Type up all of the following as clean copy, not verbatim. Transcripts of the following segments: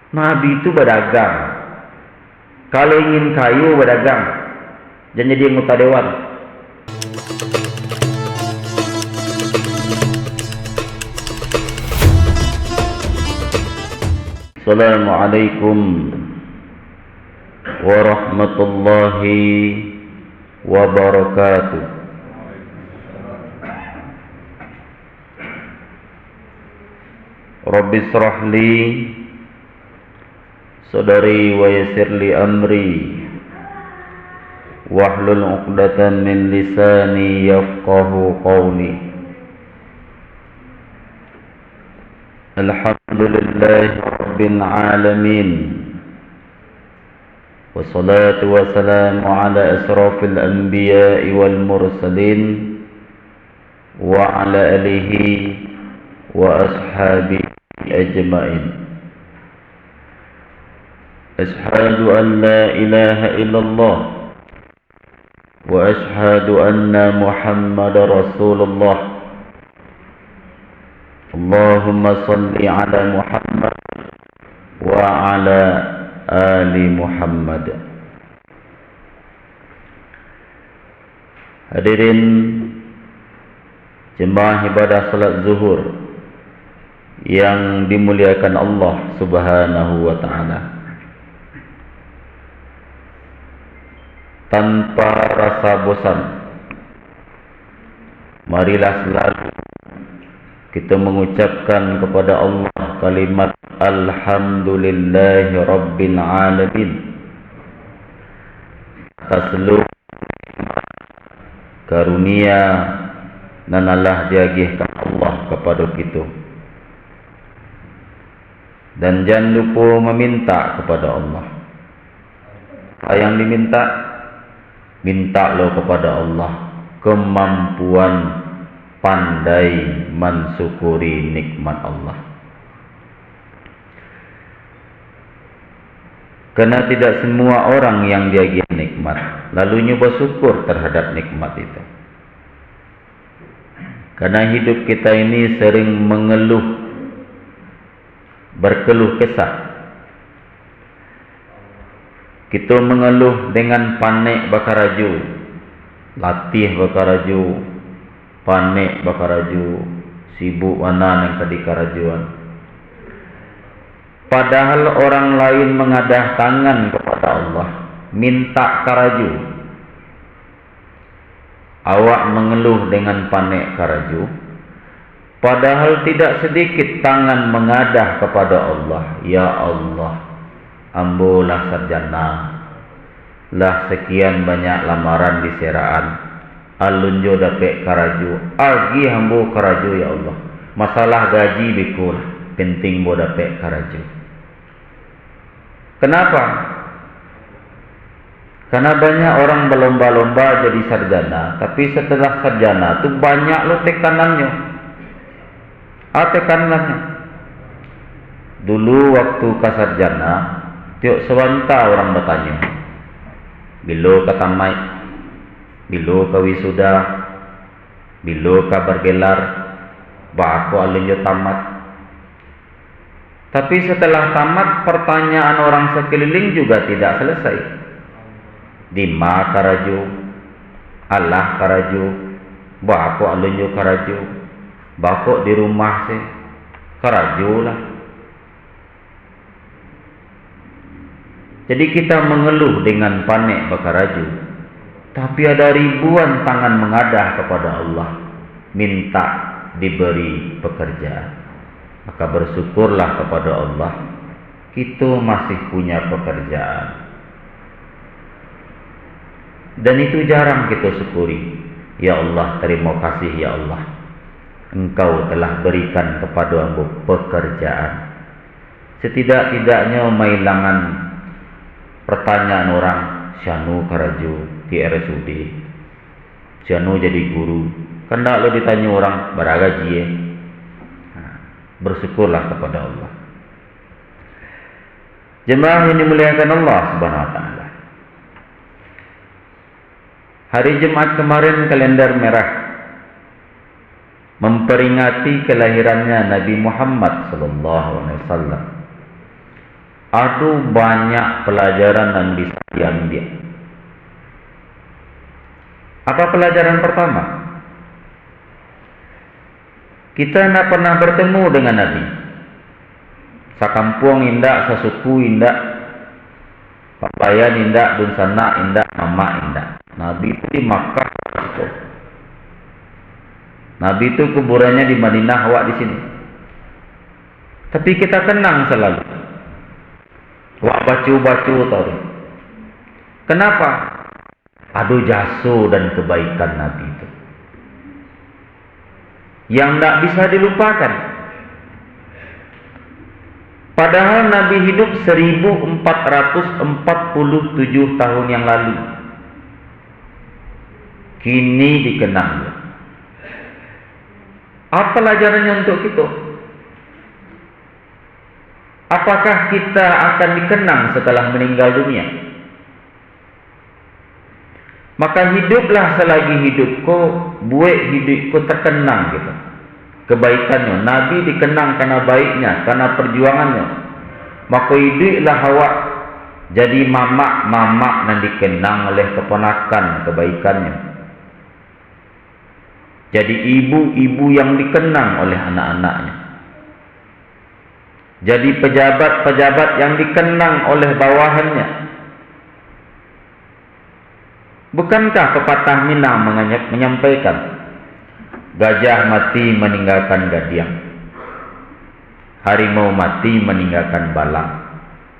Nabi itu berdagang. Kalau ingin kayu berdagang, jangan jadi anggota dewan. Assalamualaikum warahmatullahi wabarakatuh. Rabbi israh li sadri wa yassir li amri wahlul 'uqdatam min lisani yafqahu qawli. Alhamdulillahi rabbil alamin, wassalatu wassalamu ala asrafil anbiya'i wal mursalin wa ala alihi wa ashabihi ajma'in. Ashhadu an la ilaha illallah wa ashhadu anna Muhammadar Rasulullah. Allahumma salli ala Muhammad wa ala ali Muhammad. Hadirin jemaah ibadah salat zuhur yang dimuliakan Allah Subhanahu wa ta'ala, tanpa rasa bosan, marilah selalu kita mengucapkan kepada Allah kalimat Alhamdulillahi Rabbil Alamin atas seluruh karunia dan Allah diagihkan Allah kepada kita. Dan jangan lupa meminta kepada Allah. Apa yang diminta? Minta lo kepada Allah kemampuan pandai mensyukuri nikmat Allah. Karena tidak semua orang yang diagih nikmat lalu bersyukur terhadap nikmat itu. Karena hidup kita ini sering mengeluh, berkeluh kesah. Kita mengeluh dengan panik bakaraju, latih bakaraju, panik bakaraju, sibuk mana yang kadi karajuan. Padahal orang lain mengadah tangan kepada Allah, minta karaju. Awak mengeluh dengan panik karaju, padahal tidak sedikit tangan mengadah kepada Allah, ya Allah, ambolah sarjana, lah sekian banyak lamaran di seraan, alunjo dapet karaju, agi hambo karaju ya Allah, masalah gaji bikul, penting bo dapet karaju. Kenapa? Karena banyak orang berlomba-lomba jadi sarjana, tapi setelah sarjana tu banyak lo tekanannya. Tekanannya. Dulu waktu kasarjana, tiap sewanta orang bertanya, bila ka tamat, bila ka wisuda, bila ka bergelar, ba aku alinyo tamat. Tapi setelah tamat, pertanyaan orang sekeliling juga tidak selesai. Dima karaju, Allah karaju, ba aku alinyo karaju, ba aku di rumah sih, karaju lah. Jadi kita mengeluh dengan panik bakaraju, tapi ada ribuan tangan mengadah kepada Allah, minta diberi pekerjaan. Maka bersyukurlah kepada Allah, kita masih punya pekerjaan. Dan itu jarang kita syukuri. Ya Allah, terima kasih ya Allah, Engkau telah berikan kepada aku pekerjaan. Setidak-tidaknya mailangan pertanyaan orang, Syanu karaju di RSUD, Syanu jadi guru. Kena lo ditanya orang beragaji ya. Bersyukurlah kepada Allah. Jemaah yang dimuliakan Allah Subhanahu wa ta'ala, hari Jumat kemarin kalender merah memperingati kelahirannya Nabi Muhammad sallallahu alaihi wasallam. Aduh, banyak pelajaran yang bisa diambil. Apa pelajaran pertama? Kita tidak pernah bertemu dengan Nabi. Sakampung indak, sasuku indak, papayan indak, dunsana indak, mama indak. Nabi itu di Makkah. Nabi itu kuburannya di Madinah, awak di sini. Tapi kita kenang selalu. Wak bacu tadi. Kenapa? Aduh, jaso dan kebaikan Nabi itu yang tidak bisa dilupakan. Padahal Nabi hidup 1447 tahun yang lalu. Kini dikenang. Apa pelajarannya untuk kita? Apakah kita akan dikenang setelah meninggal dunia? Maka hiduplah selagi hidupku, buat hidupku terkenang gitu. Kebaikannya, Nabi dikenang karena baiknya, karena perjuangannya. Maka hiduplah awak jadi mamak dan dikenang oleh keponakan kebaikannya. Jadi ibu-ibu yang dikenang oleh anak-anaknya. Jadi pejabat-pejabat yang dikenang oleh bawahannya. Bukankah pepatah Minang menyampaikan, gajah mati meninggalkan gadiang, harimau mati meninggalkan balang,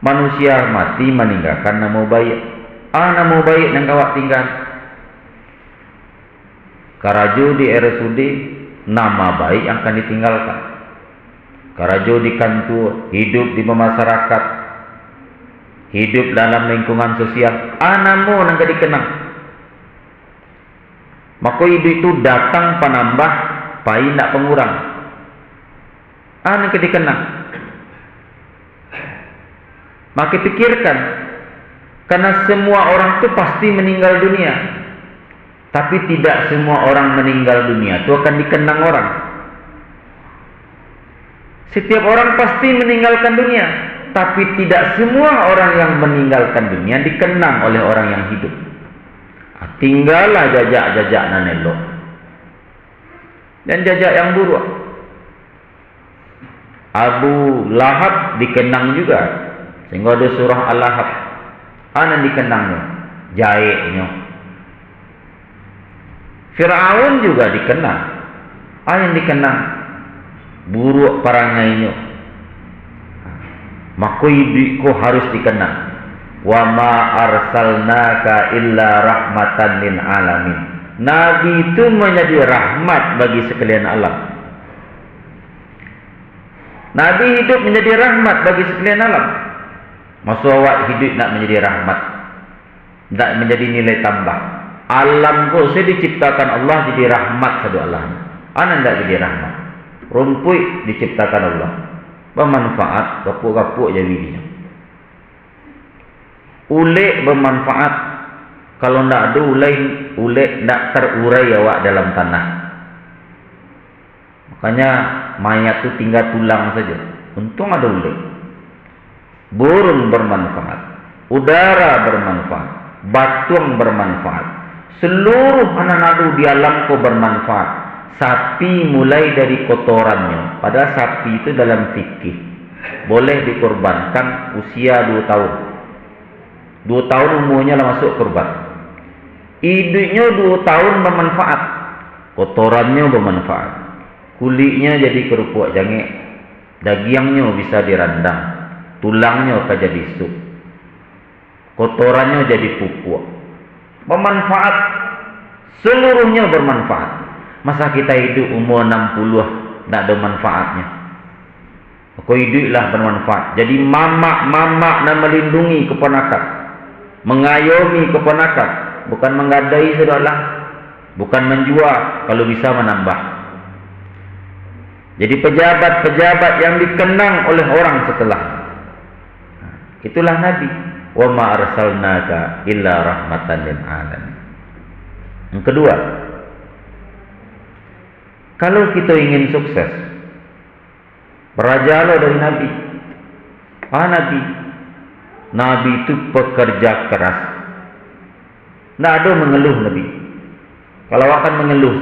manusia mati meninggalkan nama baik. Nama baik yang kawak tinggal. Karajo di RSUD, nama baik yang akan ditinggalkan. Karajo di kantor, hidup di masyarakat, hidup dalam lingkungan sosial, namo yang akan dikenang. Maka hidup itu datang penambah, pai nak pengurang. Yang akan dikenang. Maka pikirkan, karena semua orang itu pasti meninggal dunia. Tapi tidak semua orang meninggal dunia itu akan dikenang orang. Setiap orang pasti meninggalkan dunia, tapi tidak semua orang yang meninggalkan dunia dikenang oleh orang yang hidup. Tinggallah jajak-jajak nan elok dan jajak yang buruk. Abu Lahab dikenang juga, sehingga ada surah Al-Lahab. Yang dikenangnya jahitnya. Fir'aun juga dikenang. Yang dikenang buruk perangainya. Maka hidupku harus dikenang. Wa ma arsalnaka illa rahmatan lil alamin. Nabi itu menjadi rahmat bagi sekalian alam. Nabi hidup menjadi rahmat bagi sekalian alam. Maksud awak hidup nak menjadi rahmat, tak menjadi nilai tambah. Alam ko saya diciptakan Allah jadi rahmat sadu Allah. Anak tak jadi rahmat. Rumput diciptakan Allah, bermanfaat, kapuk-kapuk jadi dia. Ulek bermanfaat. Kalau tidak ada ulek tidak terurai awak dalam tanah. Makanya mayat itu tinggal tulang saja. Untung ada ulek. Burung bermanfaat, udara bermanfaat, batuang bermanfaat. Seluruh anak nadu di alamku bermanfaat. Sapi mulai dari kotorannya. Padahal sapi itu dalam fikih boleh dikorbankan usia 2 tahun. 2 tahun umurnya lah masuk kurban. Hidupnya 2 tahun bermanfaat. Kotorannya bermanfaat. Kulitnya jadi kerupuk jangik. Dagingnya bisa dirandang. Tulangnya akan jadi sup. Kotorannya jadi pupuk. Bermanfaat. Seluruhnya bermanfaat. Masa kita hidup umur 60 tak ada manfaatnya? Aku hiduplah bermanfaat. Jadi mamak dan melindungi keponakan, mengayomi keponakan, bukan menggadai saudara, bukan menjual, kalau bisa menambah. Jadi pejabat-pejabat yang dikenang oleh orang setelah. Itulah Nabi. Wa ma arsalnaka illa rahmatan lil alamin. Yang kedua, kalau kita ingin sukses, berajalah dari Nabi. Nabi Nabi itu pekerja keras. Tidak ada mengeluh Nabi. Kalau akan mengeluh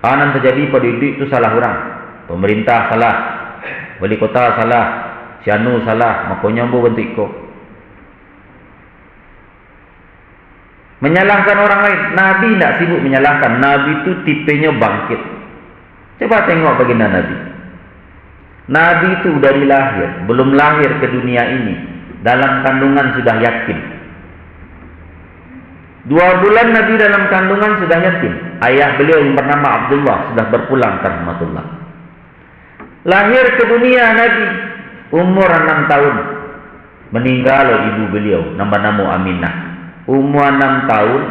kanan terjadi pada itu salah orang. Pemerintah salah, wali kota salah, si anu salah, makanya ambo bentuk iko. Menyalahkan orang lain. Nabi tidak sibuk menyalahkan. Nabi itu tipenya bangkit. Coba tengok baginda Nabi. Nabi itu dari lahir, belum lahir ke dunia ini, dalam kandungan sudah yatim. 2 bulan Nabi dalam kandungan sudah yatim. Ayah beliau yang bernama Abdullah sudah berpulang ke rahmatullah. Lahir ke dunia Nabi umur 6 tahun. Meninggal ibu beliau nama Aminah. Umur 6 tahun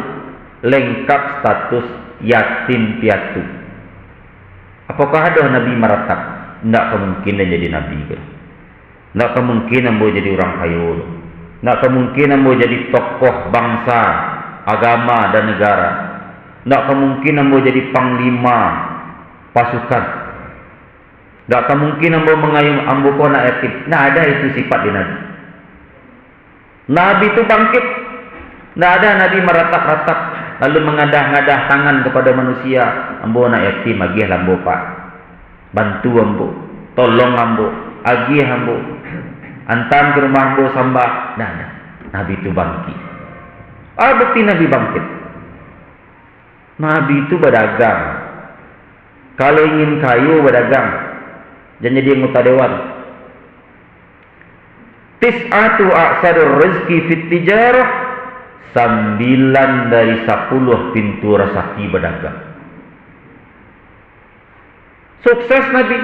lengkap status yatim piatu. Apakah ada Nabi meratap? Tidak kemungkinan jadi Nabi. Tidak kemungkinan boleh jadi orang kaya. Tidak kemungkinan boleh jadi tokoh bangsa, agama dan negara. Tidak kemungkinan boleh jadi panglima pasukan. Tidak kemungkinan boleh mengayuh ambu kona yatim. Tidak ada itu sifat di Nabi. Nabi itu bangkit. Tidak ada Nabi meratap-ratap lalu mengadah-ngadah tangan kepada manusia. Ambo nak yatim, agih ambo pak, bantu ambo, tolong ambo, agih ambo, antam ke rumah ambo sambah. Nah, Nabi itu bangkit. Bukti Nabi bangkit. Nabi itu berdagang. Kalau ingin kayu berdagang, jangan jadi anggota dewan. Tis'atu a'sarur rizki fit tijarah, 9 dari 10 pintu rezeki berdagang. Sukses Nabi.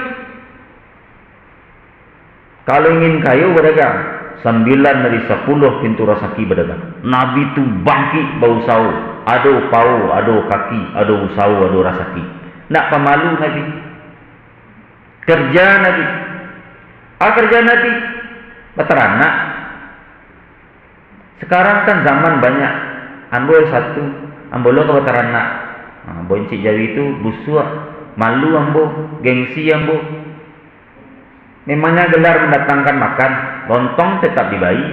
Kalau ingin kayu berdagang, 9 dari 10 pintu rezeki berdagang. Nabi itu bangkit bau sau, ado pau, ado kaki, ado usau, ado rezeki. Nak pemalu Nabi. Kerja Nabi. Kerja Nabi beteranak. Sekarang kan zaman banyak. Ambo satu, ambo lo ke beteranak. Boncik Jawi itu busuk, malu ambo, gengsi ambo. Memangnya gelar mendatangkan makan, lontong tetap dibayi.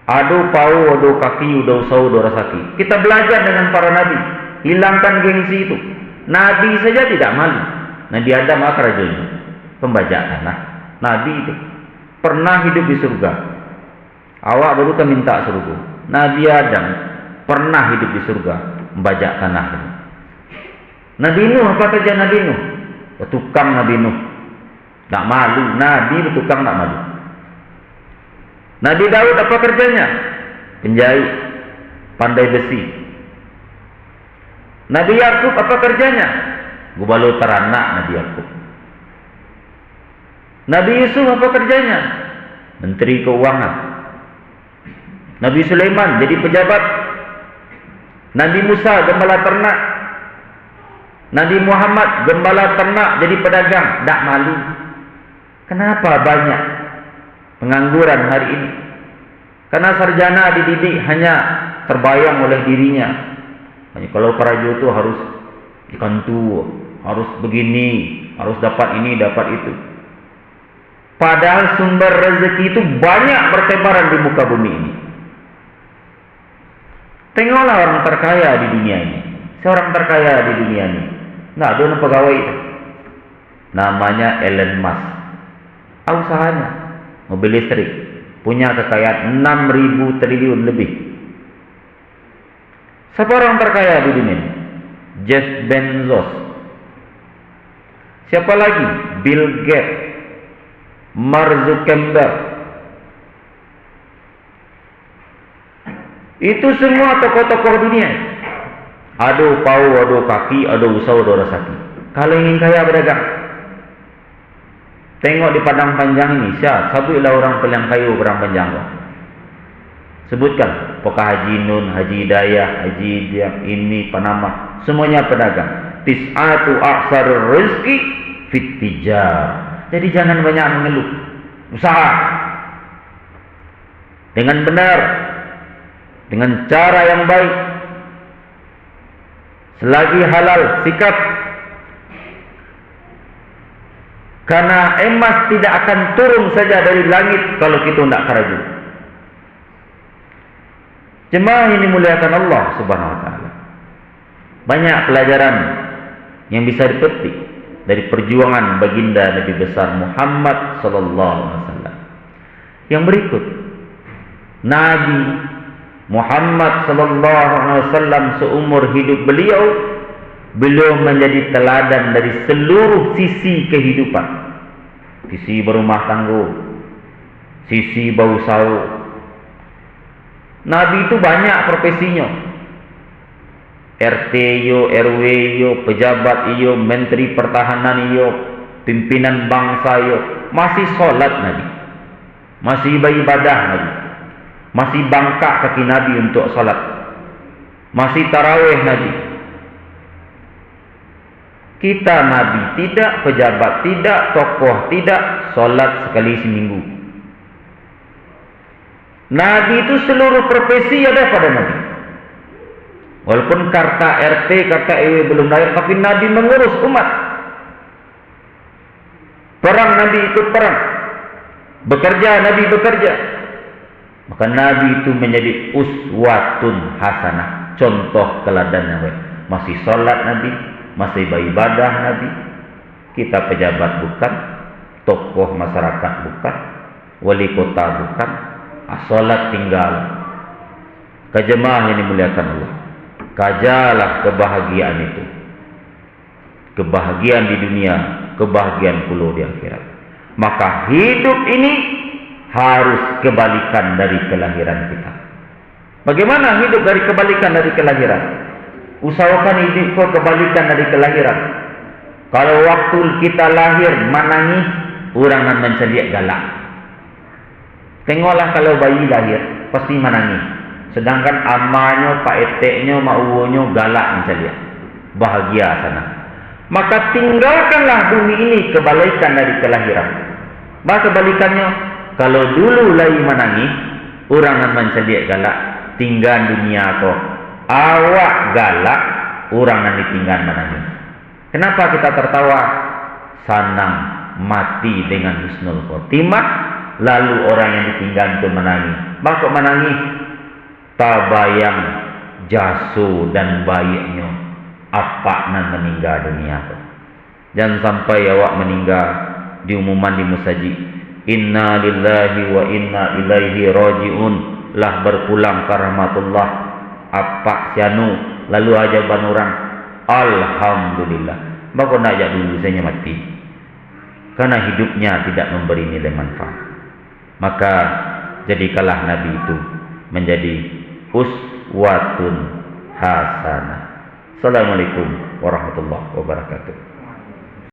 Ado pau, ado kaki, ado usau, ado rasaki. Kita belajar dengan para nabi, hilangkan gengsi itu. Nabi saja tidak malu. Nabi Adam akrajanya, pembajak tanah. Nabi itu pernah hidup di surga. Awak baru kan minta surga. Nabi Adam pernah hidup di surga, membajak tanah. Nabi Nuh, apa kerja Nabi Nuh? Bertukang Nabi Nuh. Tak malu, Nabi bertukang tak malu. Nabi Daud apa kerjanya? Penjahit, pandai besi. Nabi Yakub apa kerjanya? Gubalo teranak Nabi Yakub. Nabi Yusuf apa kerjanya? Menteri Keuangan. Nabi Sulaiman jadi pejabat. Nabi Musa gembala ternak. Nabi Muhammad gembala ternak jadi pedagang. Tak malu. Kenapa banyak pengangguran hari ini? Karena sarjana dididik hanya terbayang oleh dirinya. Kalau kerajo itu harus dikantu, harus begini, harus dapat ini, dapat itu. Padahal sumber rezeki itu banyak bertebaran di muka bumi ini. Tengoklah orang terkaya di dunia ini. Seorang terkaya di dunia ini. Nah, ada pegawai itu. Namanya Elon Musk. Usahanya mobil listrik, punya kekayaan 6.000 triliun lebih. Siapa orang terkaya di dunia ini? Jeff Bezos. Siapa lagi? Bill Gates, Mark Zuckerberg. Itu semua tokoh-tokoh dunia. Ado pau, ado kaki, ado usau, ado rasaki. Kalau ingin kaya berdagang. Tengok di Padang Panjang ini, sabutlah orang paling kaya Padang Panjang. Sebutkan, apakah Haji Nun, Haji Hidayah, Haji Diam, ini Panama, semuanya pedagang. Tis'atu a'sar rizki fit tijar. Jadi jangan banyak mengeluh. Usaha dengan benar, dengan cara yang baik, selagi halal, sikat. Karena emas tidak akan turun saja dari langit kalau kita tidak keraju. Jemaah ini muliakan Allah Subhanahu wa taala. Banyak pelajaran yang bisa dipetik dari perjuangan baginda Nabi besar Muhammad sallallahu alaihi wasallam. Yang berikut, Nabi Muhammad sallallahu alaihi wasallam seumur hidup beliau menjadi teladan dari seluruh sisi kehidupan. Sisi berumah tangga, sisi berusaha. Nabi itu banyak profesinya. RT yo, RW yo, pejabat yo, menteri pertahanan yo, pimpinan bangsa yo, masih sholat Nabi, masih beribadah Nabi, masih bangkak kaki Nabi untuk sholat, masih tarawih Nabi. Kita Nabi tidak, pejabat tidak, tokoh tidak, sholat sekali seminggu. Nabi itu seluruh profesi ada pada Nabi. Walaupun kata RT, kata EW belum lahir, tapi Nabi mengurus umat. Perang Nabi ikut perang, bekerja Nabi bekerja. Maka Nabi itu menjadi uswatun hasanah, contoh teladan yang baik. Masih sholat Nabi, masih beribadah Nabi. Kita pejabat bukan, tokoh masyarakat bukan, wali kota bukan, sholat tinggal. Kejemaah yang dimuliakan Allah, kajalah kebahagiaan itu, kebahagiaan di dunia, kebahagiaan pula di akhirat. Maka hidup ini harus kebalikan dari kelahiran kita. Bagaimana hidup dari kebalikan dari kelahiran? Usahakan hidup kau kebalikan dari kelahiran. Kalau waktu kita lahir menangis, orang nan menceliak galak. Tengoklah kalau bayi lahir pasti menangis. Sedangkan amanyo, pak eteknya, mak uwonyo galak menceliak. Bahagia sana. Maka tinggalkanlah bumi ini kebalikan dari kelahiran. Maka kebalikannya, kalau dulu lagi menangis, orang nan menceliak galak, tinggal dunia kau. Awak galak, orang nan ditinggal menangis. Kenapa kita tertawa? Sanang mati dengan husnul khotimah, lalu orang yang ditinggal itu menangis. Maka menangis, tabayang jasu dan baiknya apa nan meninggal dunia. Jangan sampai awak meninggal diumuman di musaji, inna lillahi wa inna ilaihi rajiun, lah berpulang ke rahmatullah apa sianu, lalu aja orang alhamdulillah. Maka nak ajak dulu saya mati, karena hidupnya tidak memberi nilai manfaat. Maka jadikanlah Nabi itu menjadi uswatun hasanah. Assalamualaikum warahmatullahi wabarakatuh.